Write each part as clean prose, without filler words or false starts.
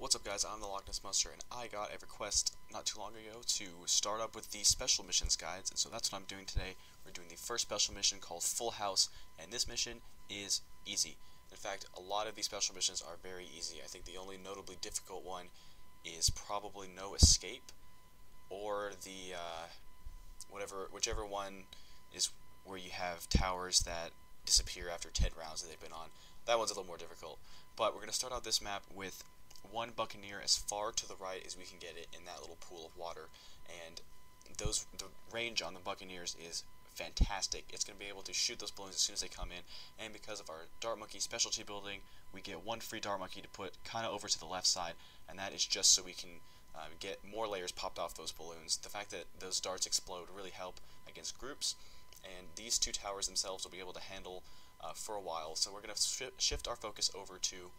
What's up guys, I'm the LokNezMunstr, and I got a request not too long ago to start up with the special missions guides, and so that's what I'm doing today. We're doing the first special mission called Full House, and this mission is easy. In fact, a lot of these special missions are very easy. I think the only notably difficult one is probably No Escape, or the, whichever one is where you have towers that disappear after 10 rounds that they've been on. That one's a little more difficult. But we're going to start out this map with one Buccaneer as far to the right as we can get it in that little pool of water, and the range on the Buccaneers is fantastic. It's going to be able to shoot those balloons as soon as they come in, and because of our Dart Monkey specialty building, we get one free Dart Monkey to put kind of over to the left side, and that is just so we can get more layers popped off those balloons. The fact that those darts explode really help against groups, and these two towers themselves will be able to handle for a while. So we're going to shift our focus over to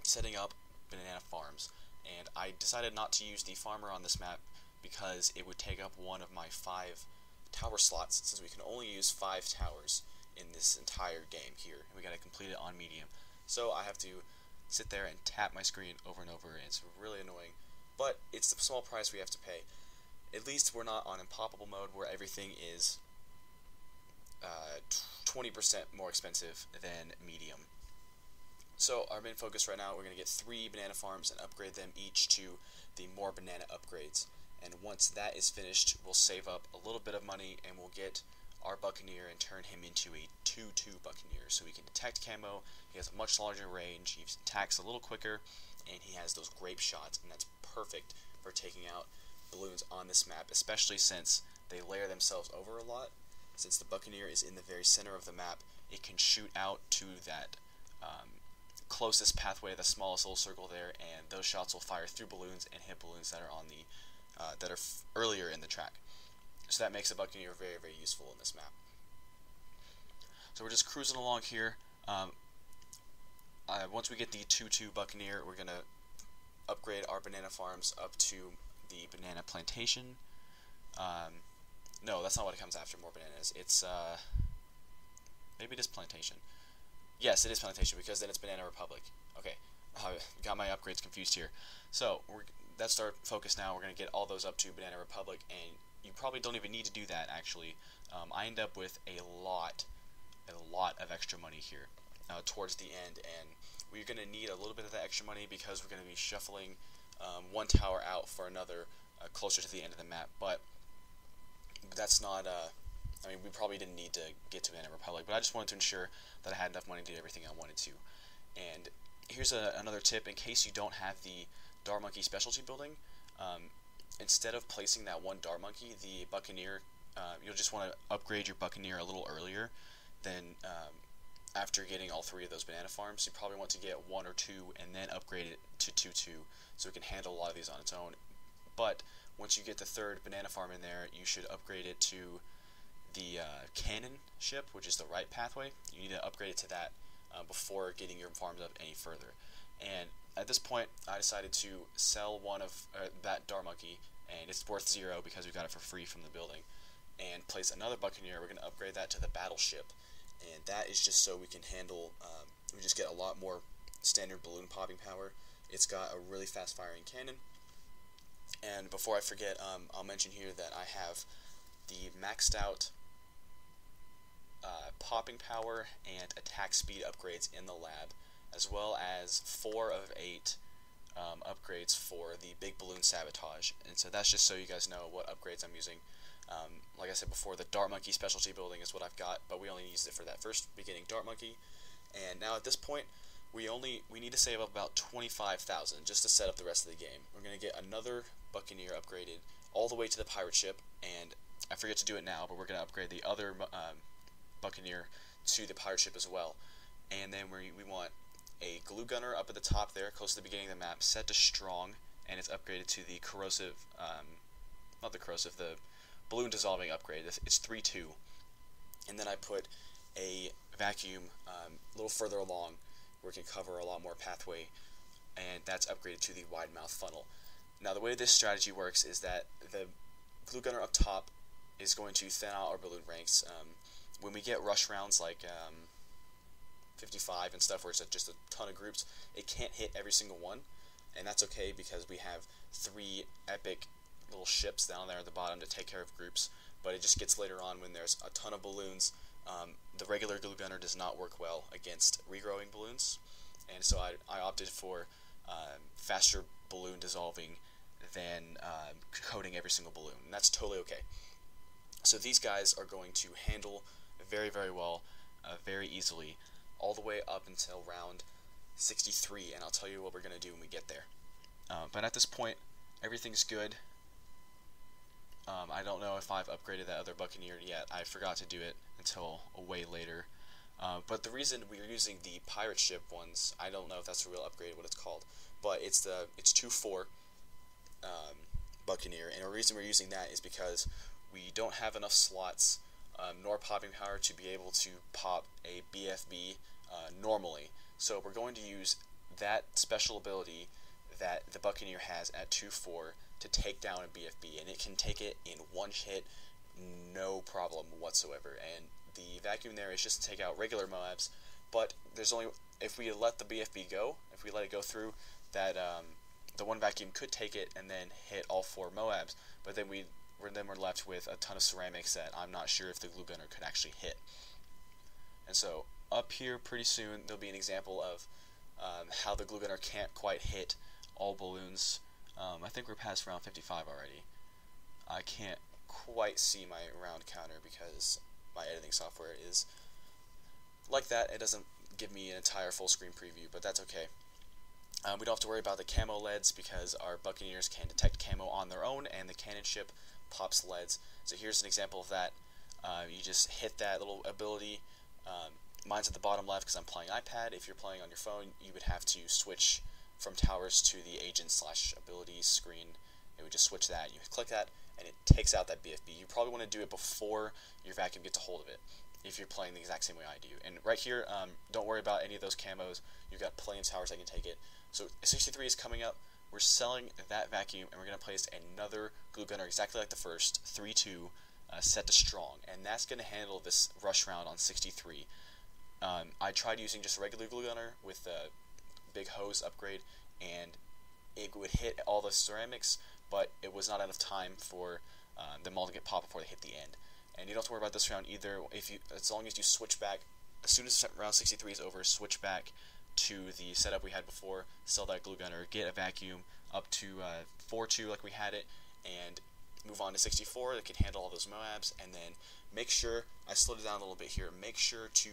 setting up banana farms, and I decided not to use the farmer on this map because it would take up one of my 5 tower slots, since we can only use 5 towers in this entire game here, and we got to complete it on medium. So I have to sit there and tap my screen over and over, and it's really annoying, but it's the small price we have to pay. At least we're not on impossible mode where everything is 20% more expensive than medium. So our main focus right now, we're going to get 3 banana farms and upgrade them each to the more banana upgrades. And once that is finished, we'll save up a little bit of money and we'll get our Buccaneer and turn him into a 2-2 Buccaneer. So we can detect camo, he has a much larger range, he attacks a little quicker, and he has those grape shots, and that's perfect for taking out balloons on this map, especially since they layer themselves over a lot. Since the Buccaneer is in the very center of the map, it can shoot out to that closest pathway, the smallest little circle there, and those shots will fire through balloons and hit balloons that are on the earlier in the track. So that makes the Buccaneer very, very useful in this map. So we're just cruising along here. Once we get the 2-2 Buccaneer, we're gonna upgrade our banana farms up to the banana plantation. No, that's not what it comes after. More bananas. It's maybe it is plantation. Yes, it is plantation, because then it's Banana Republic. Okay, got my upgrades confused here. So that's our focus now. We're going to get all those up to Banana Republic, and you probably don't even need to do that, actually. I end up with a lot of extra money here towards the end, and we're going to need a little bit of that extra money because we're going to be shuffling one tower out for another closer to the end of the map, but that's not... I mean, we probably didn't need to get to Banana Republic, but I just wanted to ensure that I had enough money to do everything I wanted to. And here's another tip in case you don't have the Dart Monkey specialty building. Instead of placing that one Dart Monkey, the Buccaneer, you'll just want to upgrade your Buccaneer a little earlier than after getting all 3 of those banana farms. You probably want to get 1 or 2 and then upgrade it to 2-2 so it can handle a lot of these on its own. But once you get the 3rd banana farm in there, you should upgrade it to the cannon ship, which is the right pathway. You need to upgrade it to that before getting your farms up any further. And at this point, I decided to sell one of that Dart Monkey, and it's worth 0 because we got it for free from the building, and place another Buccaneer. We're going to upgrade that to the battleship, and that is just so we can handle, we just get a lot more standard balloon popping power. It's got a really fast firing cannon. And before I forget, I'll mention here that I have the maxed out popping power and attack speed upgrades in the lab, as well as 4 of 8 upgrades for the big balloon sabotage. And so that's just so you guys know what upgrades I'm using. Like I said before, the Dart Monkey specialty building is what I've got, but we only used it for that first beginning Dart Monkey. And now at this point, we need to save up about 25,000 just to set up the rest of the game. We're going to get another Buccaneer upgraded all the way to the pirate ship, and I forget to do it now, but we're going to upgrade the other Buccaneer to the pirate ship as well. And then we want a glue gunner up at the top there, close to the beginning of the map, set to strong, and it's upgraded to the corrosive, not the corrosive, the balloon dissolving upgrade. It's 3-2. And then I put a vacuum a little further along where it can cover a lot more pathway, and that's upgraded to the wide mouth funnel. Now the way this strategy works is that the glue gunner up top is going to thin out our balloon ranks. When we get rush rounds like 55 and stuff, where it's just a ton of groups, it can't hit every single one. and that's okay because we have 3 epic little ships down there at the bottom to take care of groups. But it just gets later on when there's a ton of balloons. The regular glue gunner does not work well against regrowing balloons, and so I opted for faster balloon dissolving than coating every single balloon, and that's totally okay. So these guys are going to handle very, very well, very easily, all the way up until round 63, and I'll tell you what we're going to do when we get there. But at this point, everything's good. I don't know if I've upgraded that other Buccaneer yet. I forgot to do it until way later. But the reason we're using the pirate ship ones, I don't know if that's a real upgrade, what it's called, but it's 2-4 Buccaneer, and the reason we're using that is because we don't have enough slots nor popping power to be able to pop a BFB normally. So we're going to use that special ability that the Buccaneer has at 2-4 to take down a BFB, and it can take it in one hit, no problem whatsoever. And the vacuum there is just to take out regular Moabs, but there's only, if we let the BFB go, if we let it go through, that the one vacuum could take it and then hit all 4 Moabs, but then we're left with a ton of ceramics that I'm not sure if the glue gunner could actually hit. And so up here pretty soon there'll be an example of how the glue gunner can't quite hit all balloons. I think we're past round 55 already. I can't quite see my round counter because my editing software is like that. It doesn't give me an entire full screen preview, but that's okay. We don't have to worry about the camo leads because our Buccaneers can detect camo on their own, and the cannon ship pops leads. So here's an example of that. You just hit that little ability. Mine's at the bottom left because I'm playing iPad. If you're playing on your phone, you would have to switch from towers to the agent/abilities screen. It would just switch that. You click that, and it takes out that BFB. You probably want to do it before your vacuum gets a hold of it, if you're playing the exact same way I do. And right here, don't worry about any of those camos. You've got plenty of towers that can take it. So 63 is coming up. We're selling that vacuum, and we're going to place another glue gunner exactly like the first, 3-2, set to strong. And that's going to handle this rush round on 63. I tried using just a regular glue gunner with the big hose upgrade, and it would hit all the ceramics, but it was not enough time for them all to get popped before they hit the end. And you don't have to worry about this round either. As long as you switch back, as soon as round 63 is over, switch back to the setup we had before, sell that glue gunner, get a vacuum up to 4-2 like we had it, and move on to 64 that can handle all those Moabs. And then make sure, I slowed it down a little bit here, make sure to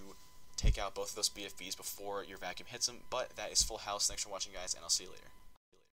take out both of those BFBs before your vacuum hits them. But that is full house. Thanks for watching, guys, and I'll see you later.